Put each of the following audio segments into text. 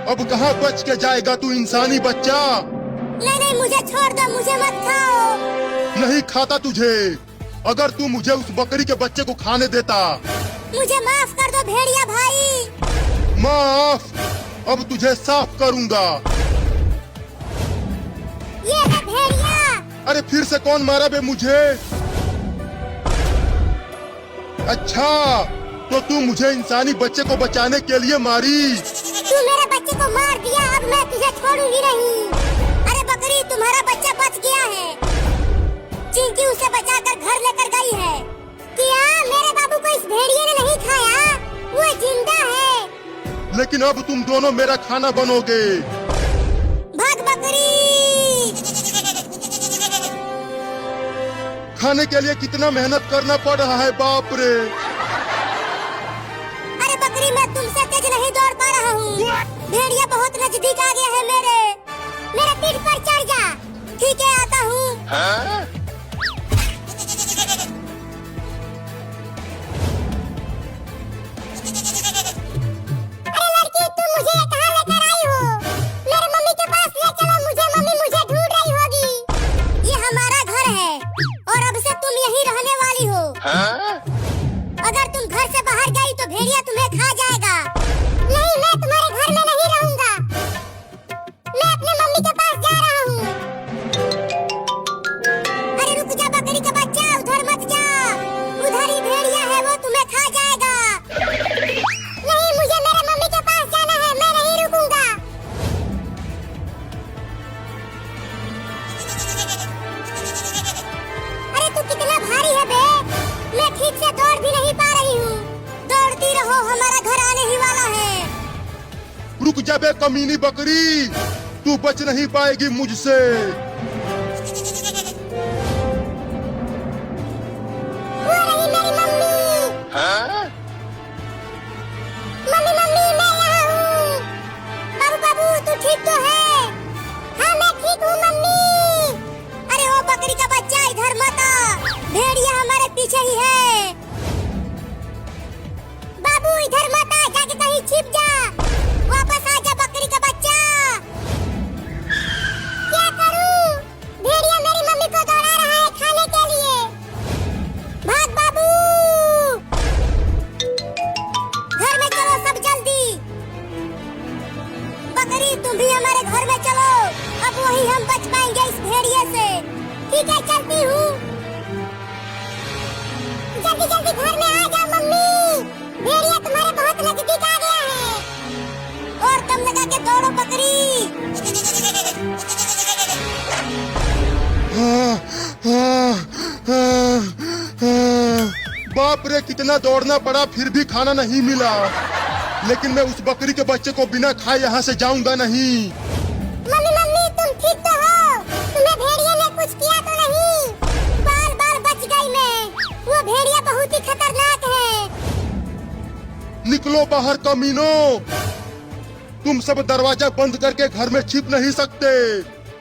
अब कहाँ बच के जाएगा तू इंसानी बच्चा। नहीं नहीं, मुझे छोड़ दो, मुझे मत खाओ। नहीं खाता तुझे। अगर तू मुझे उस बकरी के बच्चे को खाने देता। मुझे माफ कर दो भेड़िया भाई। माफ? अब तुझे साफ करूंगा। ये है भेड़िया। अरे फिर से कौन मारा बे मुझे? अच्छा, तो तू मुझे इंसानी बच्चे को बचाने के लिए मारी। तू मेरे बच्चे को मार दिया, अब मैं तुझे छोड़ूंगी नहीं। अरे बकरी, तुम्हारा बच्चा बच गया है। चिंकी उसे बचाकर घर लेकर गई है। क्या मेरे बाबू को इस भेड़िए ने नहीं खाया? वो जिंदा है। लेकिन अब तुम दोनों मेरा खाना बनोगे। भाग बकरी। खाने के लिए कितना मेहनत करना पड़ रहा है, बाप रे। अरे बकरी, मैं तुमसे तेज नहीं दौड़ पा रहा हूँ। भेड़िया बहुत नजदीक आ गया है मेरे पीठ पर चढ़ जा। ठीक है, आता हूँ। हाँ? अरे लड़की, तुम मुझे कहाँ लेकर आई हो? मेरे मम्मी के पास ले चलो मुझे, मम्मी मुझे ढूंढ रही होगी। ये हमारा घर है और अब से तुम यहीं रहने वाली हो। हाँ? अगर तुम घर से बाहर गई तो भेड़िया तुम्हें खा जाएगा। नहीं, मैं तुम्हारे घर में नहीं रहूंगा। मैं अपने मम्मी के पास जा रहा हूँ। अरे रुक जा बकरी का बच्चा, उधर मत जा। उधर ही भेड़िया है, वो तुम्हें खा जाएगा। नहीं, मुझे मेरे मम्मी के पास जाना है, मैं नहीं रुकूंगा। अरे तू कितना भारी है बे, मैं ठीक से दौड़ भी नहीं पा रही हूँ। दौड़ती रहो, हमारा घर आने ही वाला है। रुक जा बे कमीनी बकरी, तू बच नहीं पाएगी मुझसे। वो रही मेरी मम्मी। हाँ? मम्मी मम्मी, मैं यहाँ हूँ। बाबू बाबू, तू ठीक तो है? हाँ, मैं ठीक हूँ मम्मी। अरे वो बकरी का बच्चा, इधर मत आ। भेड़िया हमारे पीछे ही है। बाबू इधर मत आ, जाके कहीं छिप जा। वापस आ जा बकरी का बच्चा। क्या करूं? भेड़िया मेरी मम्मी को दौड़ा रहा है खाने के लिए। भाग बाबू। घर में चलो सब जल्दी। बकरी, तुम भी हमारे घर में चलो। अब वही हम बच पाएंगे इस भेड़िए से। ठीक है, चलती हूँ। जल्दी जल्दी घर में आ जाओ मम्मी। भेड़िया तुम्हारे बहुत नजदीक आ गया है। और दम लगा के दौड़ो बकरी। हाँ, हाँ, हाँ, हाँ। बाप रे, कितना दौड़ना पड़ा, फिर भी खाना नहीं मिला। लेकिन मैं उस बकरी के बच्चे को बिना खाए यहाँ से जाऊंगा नहीं। मम्मी मम्मी, तुम ठीक तो हो? तुम्हें भेड़िया ने कुछ किया तो नहीं? बाल बाल बच गई मैं। वो भेड़िया बहुत ही खतरनाक है। निकलो बाहर कमीनों। तुम सब दरवाजा बंद करके घर में छिप नहीं सकते।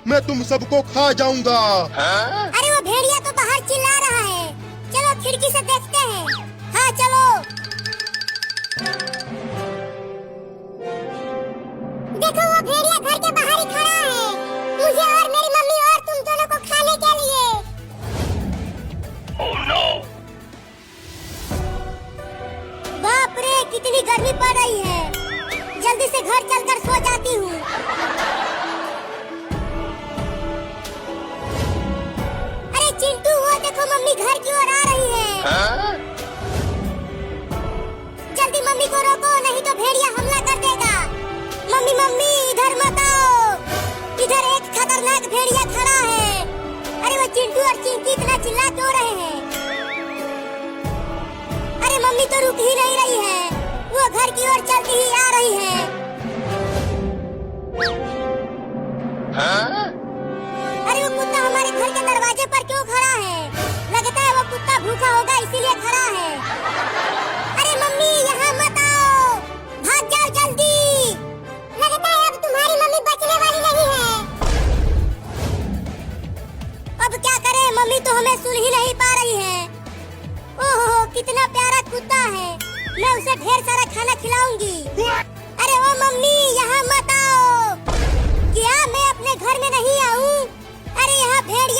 मैं तुम सबको खा जाऊंगा। हाँ? अरे वो भेड़िया तो बाहर चिल्ला रहा है। चलो खिड़की से देखते हैं। हाँ चलो। देखो वो भेड़िया घर के बाहर ही खड़ा है, मुझे और मेरी मम्मी और तुम दोनों को खाने के लिए। Oh no! बाप रे, कितनी गर्मी पड़ रही है। जल्दी से घर चलकर सो जाती हूँ। अरे चिंटू, वो देखो मम्मी घर की ओर आ रही है। हाँ? जल्दी मम्मी को रोको, नहीं तो भेड़िया हमला कर देगा। मम्मी मम्मी, इधर मत आओ। इधर एक खतरनाक भेड़िया खड़ा है। अरे वो चिंटू और चिंकी इतना चिल्ला क्यों रहे हैं? अरे मम्मी तो रुक ही नहीं रही है, वो घर की ओर चलती ही आ रही है। हाँ? अरे वो कुत्ता हमारे घर के दरवाजे पर क्यों खड़ा है? लगता है वो कुत्ता भूखा होगा इसीलिए खड़ा है। अरे मम्मी, यहाँ मत आओ, भाग जाओ जल्दी। लगता है अब तुम्हारी मम्मी बचने वाली नहीं है। अब क्या करें, मम्मी तो हमें सुन ही नहीं पा रही है। ओहो, कितना प्यारा कुत्ता है। मैं उसे ढेर सारा खाना खिलाऊंगी। अरे ओ मम्मी, यहाँ मत भेड़िया